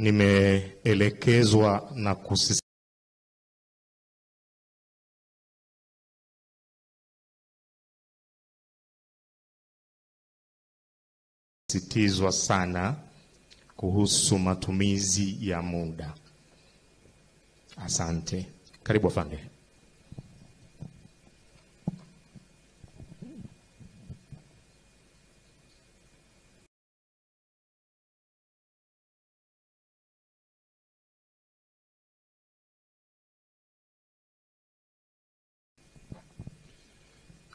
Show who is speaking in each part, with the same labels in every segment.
Speaker 1: nimeelekezwa na kusisitizwa sana kuhusu matumizi ya muda. Asante. Karibu afande.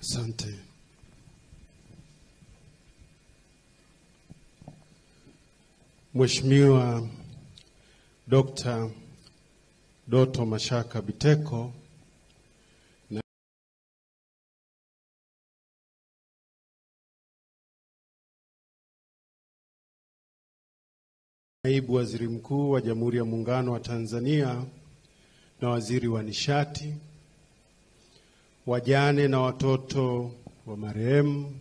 Speaker 2: Asante. Mheshimiwa Dr. Doto Mashaka Biteko, Naibu Waziri Mkuu wa Jamhuri ya Muungano wa Tanzania na Waziri wa Nishati, wajane na watoto wa marehemu,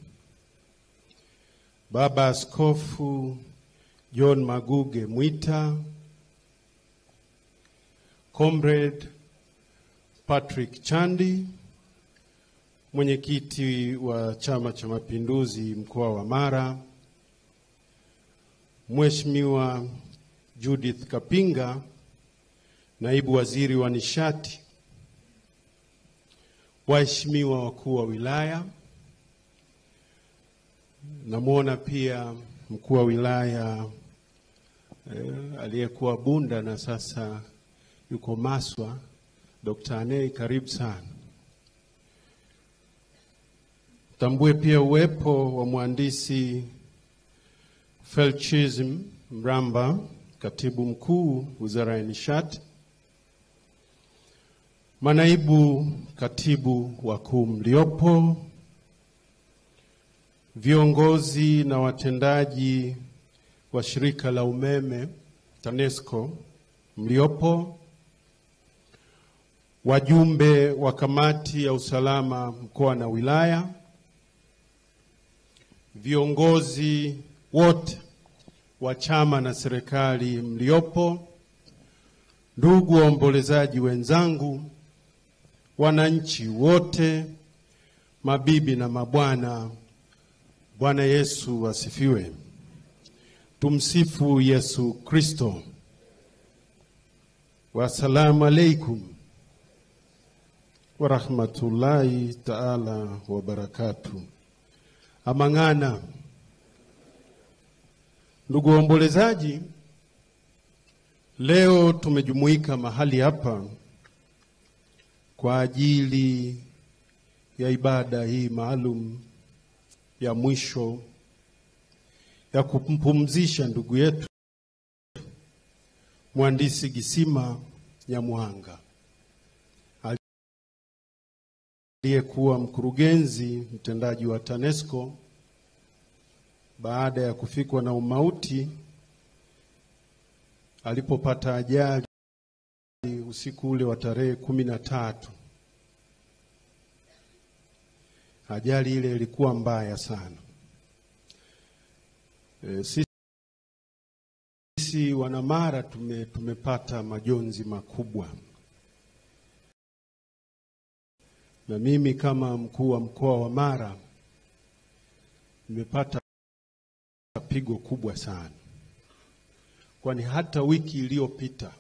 Speaker 2: Baba Askofu John Maguge Mwita, Comrade Patrick Chandi, mwenyekiti wa Chama cha Mapinduzi mkoa wa Mara, Mheshimiwa Judith Kapinga, naibu waziri wa nishati, waheshimiwa wakuu wa wilaya, namuona pia mkuu wa wilaya aliyekuwa Bunda na sasa yuko Maswa, Dr. Anei, karibu sana. Tambue pia uwepo wa mhandisi Felchism Mramba, katibu mkuu Wizara ya Nishati, manaibu katibu wakuu mliopo, viongozi na watendaji wa shirika la umeme TANESCO mliopo, wajumbe wa kamati ya usalama mkoa na wilaya, viongozi wote wa chama na serikali mliopo, ndugu waombolezaji wenzangu, wananchi wote, mabibi na mabwana, Bwana Yesu asifiwe. Tumsifu Yesu Kristo. Wassalamu alaikum wa rahmatullahi ta'ala wa barakatuh. Amang'ana. Ndugu waombolezaji, leo tumejumuika mahali hapa kwa ajili ya ibada hii maalum ya mwisho ya kumpumzisha ndugu yetu Mhandisi Gisima Nyamuhanga, aliyekuwa mkurugenzi mtendaji wa TANESCO baada ya kufikwa na umauti alipopata ajali usiku ule wa tarehe 13. Ajali ile ilikuwa mbaya sana. Sisi wanamara tumepata majonzi makubwa, na mimi kama mkuu wa mkoa wa Mara nimepata pigo kubwa sana, kwani hata wiki iliyopita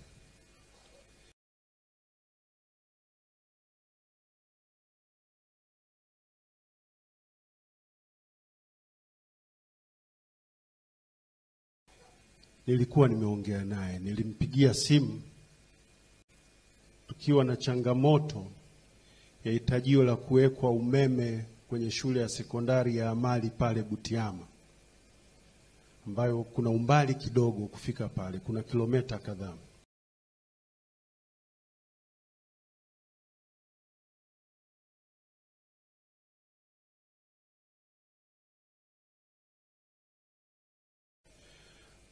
Speaker 2: nilikuwa nimeongea naye, nilimpigia simu tukiwa na changamoto ya hitajio la kuwekwa umeme kwenye shule ya sekondari ya amali pale Butiama, ambayo kuna umbali kidogo kufika pale, kuna kilomita kadhaa.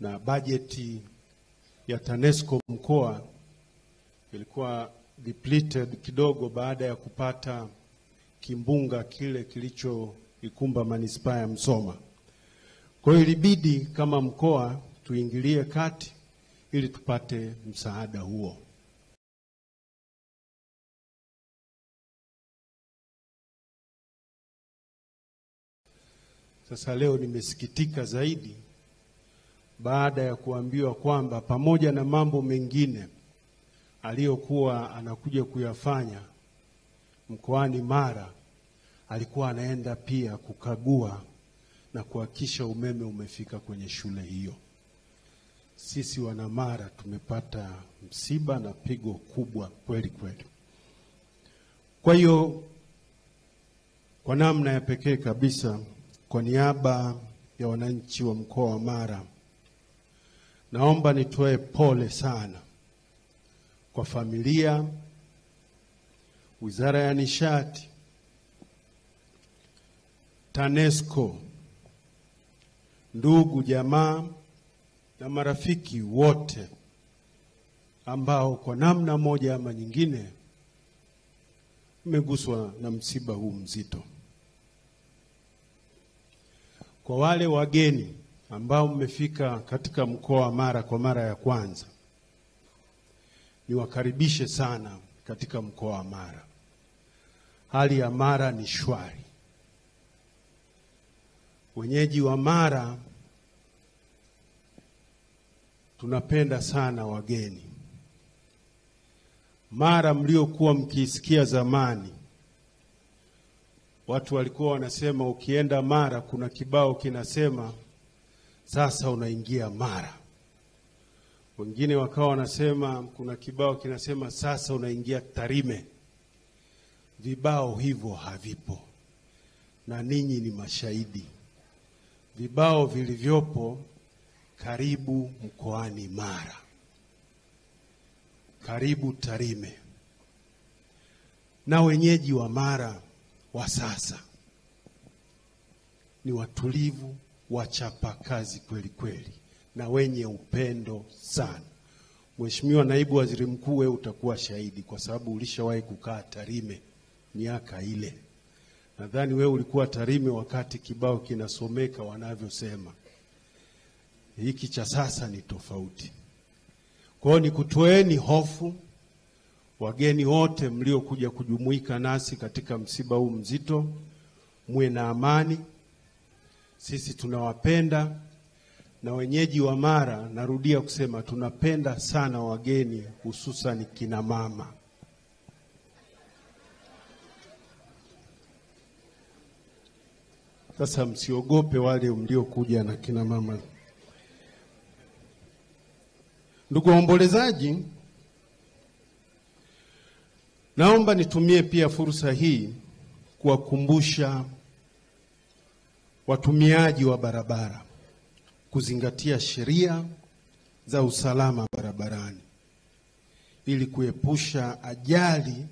Speaker 2: Na bajeti ya TANESCO mkoa ilikuwa depleted kidogo baada ya kupata kimbunga kile kilichoikumba manispaa ya Msoma. Kwa hiyo ilibidi kama mkoa tuingilie kati ili tupate msaada huo. Sasa leo nimesikitika zaidi baada ya kuambiwa kwamba pamoja na mambo mengine aliyokuwa anakuja kuyafanya mkoani Mara, alikuwa anaenda pia kukagua na kuhakikisha umeme umefika kwenye shule hiyo. Sisi wana Mara tumepata msiba na pigo kubwa kweli kweli. Kwa hiyo kwa namna ya pekee kabisa, kwa niaba ya wananchi wa mkoa wa Mara, naomba nitoe pole sana kwa familia, Wizara ya Nishati, TANESCO, ndugu jamaa na marafiki wote ambao kwa namna moja ama nyingine mmeguswa na msiba huu mzito. Kwa wale wageni ambao mmefika katika mkoa wa Mara kwa mara ya kwanza, niwakaribishe sana katika mkoa wa Mara. Hali ya Mara ni shwari. Wenyeji wa Mara tunapenda sana wageni. Mara mliokuwa mkisikia zamani, watu walikuwa wanasema ukienda Mara kuna kibao kinasema sasa unaingia Mara. Wengine wakawa wanasema kuna kibao kinasema sasa unaingia Tarime. Vibao hivyo havipo, na ninyi ni mashahidi. Vibao vilivyopo, karibu mkoani Mara, karibu Tarime. Na wenyeji wa Mara wa sasa ni watulivu, wachapa kazi kweli kweli na wenye upendo sana. Mheshimiwa Naibu Waziri Mkuu, wewe utakuwa shahidi kwa sababu ulishawahi kukaa Tarime miaka ile. Nadhani wewe ulikuwa Tarime wakati kibao kinasomeka wanavyosema. Hiki cha sasa ni tofauti. Kwa hiyo nikutoeni hofu wageni wote mliokuja kujumuika nasi katika msiba huu mzito, muwe na amani. Sisi tunawapenda, na wenyeji wa Mara, narudia kusema, tunapenda sana wageni, hususan kina mama. Sasa msiogope wale mliokuja na kina mama. Ndugu waombolezaji, naomba nitumie pia fursa hii kuwakumbusha watumiaji wa barabara kuzingatia sheria za usalama barabarani ili kuepusha ajali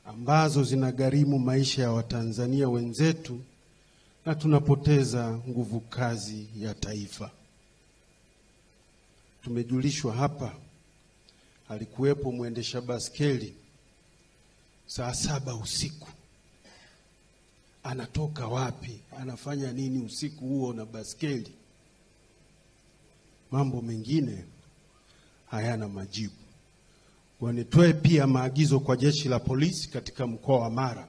Speaker 2: ambazo zinagharimu maisha ya Watanzania wenzetu na tunapoteza nguvu kazi ya taifa. Tumejulishwa hapa alikuwepo mwendesha baskeli saa 7 usiku. Anatoka wapi? Anafanya nini usiku huo na baskeli? Mambo mengine hayana majibu. Kwa nitoe pia maagizo kwa jeshi la polisi katika mkoa wa Mara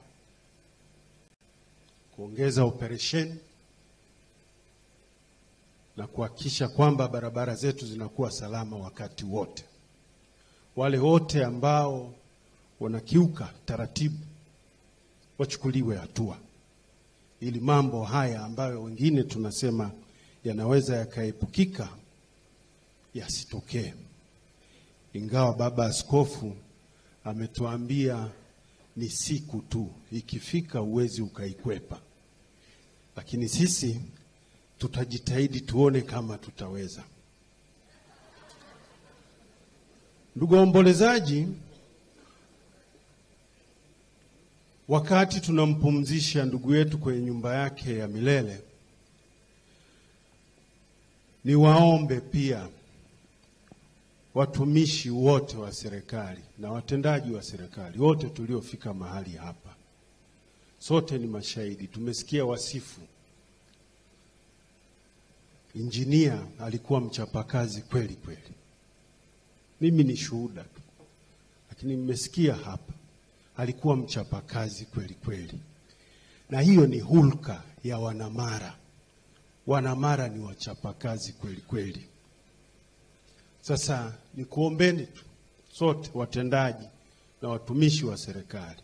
Speaker 2: kuongeza operesheni na kuhakikisha kwamba barabara zetu zinakuwa salama wakati wote. Wale wote ambao wanakiuka taratibu wachukuliwe hatua, ili mambo haya ambayo wengine tunasema yanaweza yakaepukika yasitokee. Ingawa baba askofu ametuambia ni siku tu, ikifika uwezi ukaikwepa, lakini sisi tutajitahidi tuone kama tutaweza. Ndugu waombolezaji, wakati tunampumzisha ndugu yetu kwenye nyumba yake ya milele, ni waombe pia watumishi wote wa serikali na watendaji wa serikali wote tuliofika mahali hapa. Sote ni mashahidi, tumesikia wasifu. Injinia alikuwa mchapakazi kweli kweli. Mimi ni shuhuda tu, lakini mmesikia hapa, alikuwa mchapakazi kweli kweli, na hiyo ni hulka ya Wanamara. Wanamara ni wachapakazi kweli kweli. Sasa nikuombeni tu sote, watendaji na watumishi wa serikali,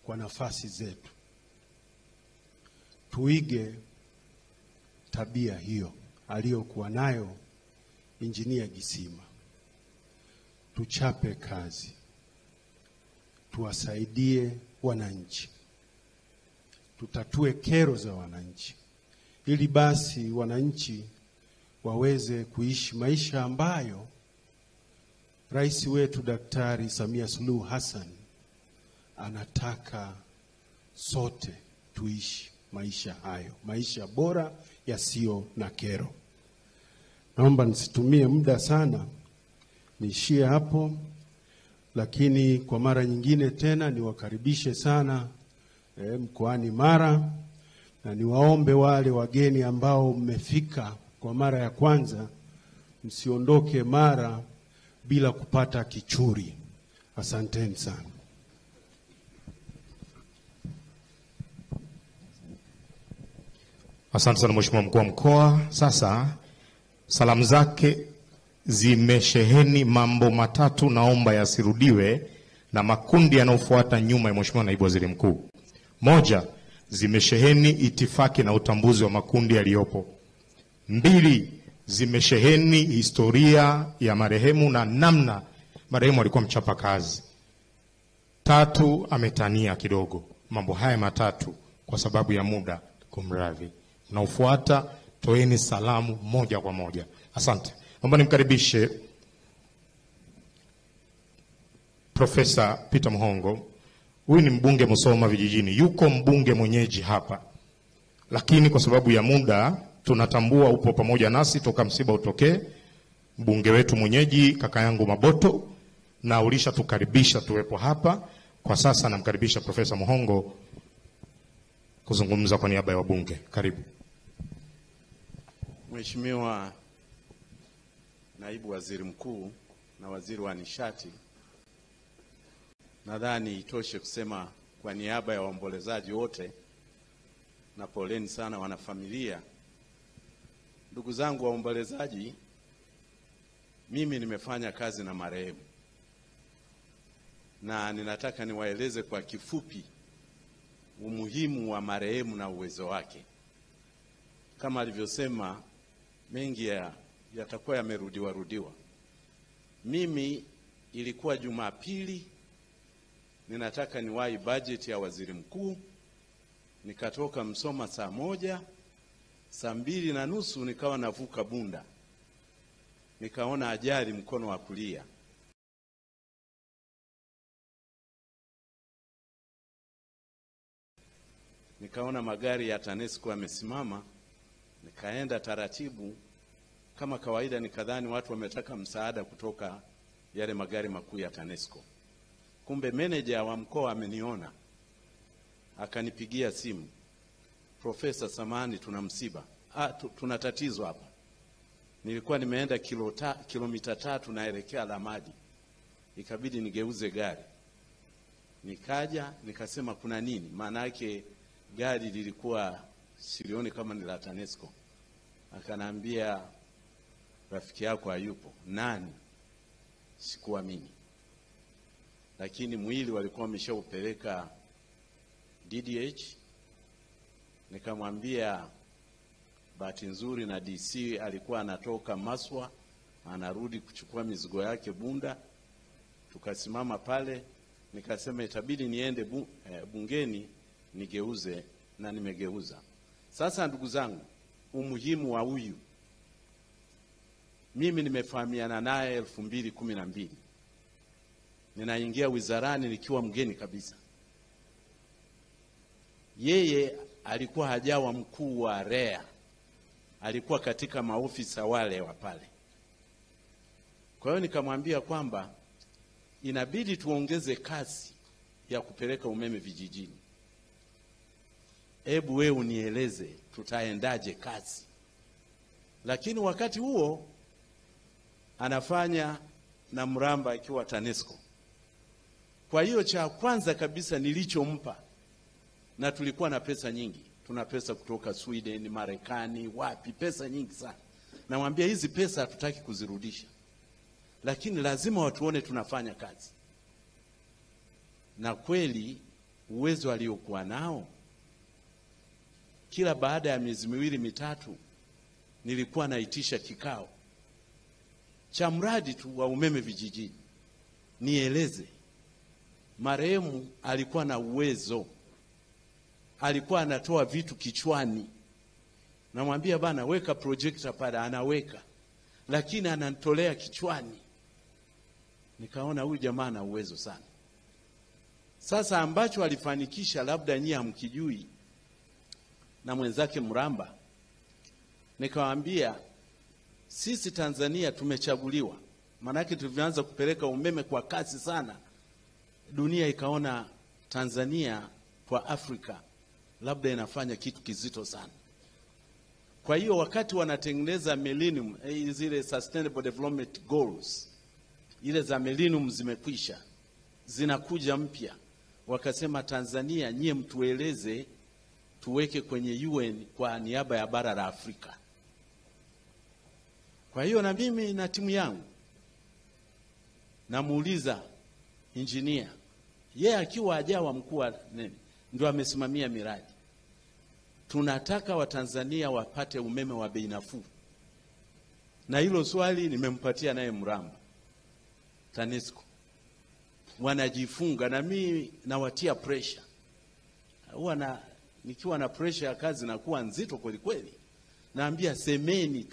Speaker 2: kwa nafasi zetu tuige tabia hiyo aliyokuwa nayo Injinia Gisima. Tuchape kazi, tuwasaidie wananchi, tutatue kero za wananchi, ili basi wananchi waweze kuishi maisha ambayo Rais wetu Daktari Samia Suluhu Hassan anataka sote tuishi maisha hayo, maisha bora yasiyo na kero. Naomba nisitumie muda sana, niishie hapo, lakini kwa mara nyingine tena niwakaribishe sana mkoani Mara, na niwaombe wale wageni ambao mmefika kwa mara ya kwanza, msiondoke Mara bila kupata kichuri. Asanteni sana.
Speaker 1: Asante sana Mheshimiwa Mkuu wa Mkoa. Sasa salamu zake zimesheheni mambo matatu, naomba yasirudiwe na makundi yanayofuata nyuma ya Mheshimiwa Naibu Waziri Mkuu. Moja, zimesheheni itifaki na utambuzi wa makundi yaliyopo. Mbili, zimesheheni historia ya marehemu na namna marehemu alikuwa mchapa kazi. Tatu, ametania kidogo. Mambo haya matatu kwa sababu ya muda, kumradhi. Unaofuata toeni salamu moja kwa moja. Asante. Naomba nimkaribishe Profesa Peter Muhongo. Huyu ni mbunge Musoma Vijijini. Yuko mbunge mwenyeji hapa, lakini kwa sababu ya muda tunatambua upo pamoja nasi toka msiba utokee. Mbunge wetu mwenyeji kaka yangu Maboto, na ulisha tukaribisha tuwepo hapa. Kwa sasa namkaribisha Profesa Muhongo kuzungumza kwa niaba ya wabunge. Karibu.
Speaker 3: Mheshimiwa Naibu Waziri Mkuu na Waziri wa Nishati, nadhani itoshe kusema kwa niaba ya waombolezaji wote, na poleni sana wanafamilia. Ndugu zangu waombolezaji, mimi nimefanya kazi na marehemu, na ninataka niwaeleze kwa kifupi umuhimu wa marehemu na uwezo wake. Kama alivyosema, mengi yatakuwa yamerudiwa. Mimi ilikuwa Jumapili, ninataka niwahi budget ya waziri mkuu, nikatoka Msoma saa 1, saa 2:30 nikawa navuka Bunda, nikaona ajali mkono wa kulia. Nikaona magari ya TANESCO yamesimama, nikaenda taratibu kama kawaida, nikadhani watu wametaka msaada kutoka yale magari makuu ya TANESCO. Kumbe meneja wa mkoa ameniona, akanipigia simu, Profesa, samahani, tuna msiba. Tuna tatizo hapa. Nilikuwa nimeenda kilomita 3 naelekea Lamadi, ikabidi nigeuze gari. Nikaja nikasema kuna nini? Maana yake gari lilikuwa silioni kama ni la TANESCO. Akanambia rafiki yako hayupo. Nani? Sikuamini, lakini mwili walikuwa wameshaupeleka DDH. Nikamwambia bahati nzuri na DC alikuwa anatoka Maswa anarudi kuchukua mizigo yake Bunda. Tukasimama pale, nikasema itabidi niende bungeni nigeuze, na nimegeuza. Sasa ndugu zangu, umuhimu wa huyu, mimi nimefahamiana naye 2012. Ninaingia wizarani nikiwa mgeni kabisa. Yeye alikuwa hajawa mkuu wa REA, alikuwa katika maofisa wale wa pale. Kwa hiyo nikamwambia kwamba inabidi tuongeze kasi ya kupeleka umeme vijijini. Hebu wewe unieleze tutaendaje kazi. Lakini wakati huo anafanya na Mramba akiwa TANESCO. Kwa hiyo cha kwanza kabisa nilichompa, na tulikuwa na pesa nyingi, tuna pesa kutoka Sweden, Marekani, wapi, pesa nyingi sana. Namwambia hizi pesa hatutaki kuzirudisha, lakini lazima watuone tunafanya kazi. Na kweli uwezo aliokuwa nao, kila baada ya miezi miwili mitatu nilikuwa naitisha kikao cha mradi tu wa umeme vijijini, nieleze marehemu alikuwa na uwezo, alikuwa anatoa vitu kichwani. Namwambia bana, weka projector pale, anaweka, lakini ananitolea kichwani. Nikaona huyu jamaa ana uwezo sana. Sasa ambacho alifanikisha, labda nyie hamkijui, na mwenzake Mramba, nikawaambia sisi Tanzania tumechaguliwa. Maanake tulivyoanza kupeleka umeme kwa kasi sana, dunia ikaona Tanzania kwa Afrika labda inafanya kitu kizito sana. Kwa hiyo wakati wanatengeneza millennium, zile sustainable development goals, ile za millennium zimekwisha, zinakuja mpya, wakasema Tanzania, nyie mtueleze tuweke kwenye UN kwa niaba ya bara la Afrika. Kwa hiyo na mimi na timu yangu namuuliza engineer, yeye akiwa ajawa mkuu wa nini, ndio amesimamia miradi, tunataka Watanzania wapate umeme wa bei nafuu. Na hilo swali nimempatia naye Mramba, TANESCO wanajifunga, na mimi nawatia pressure. Huwa nikiwa na pressure ya kazi nakuwa nzito kweli kweli. Naambia semeni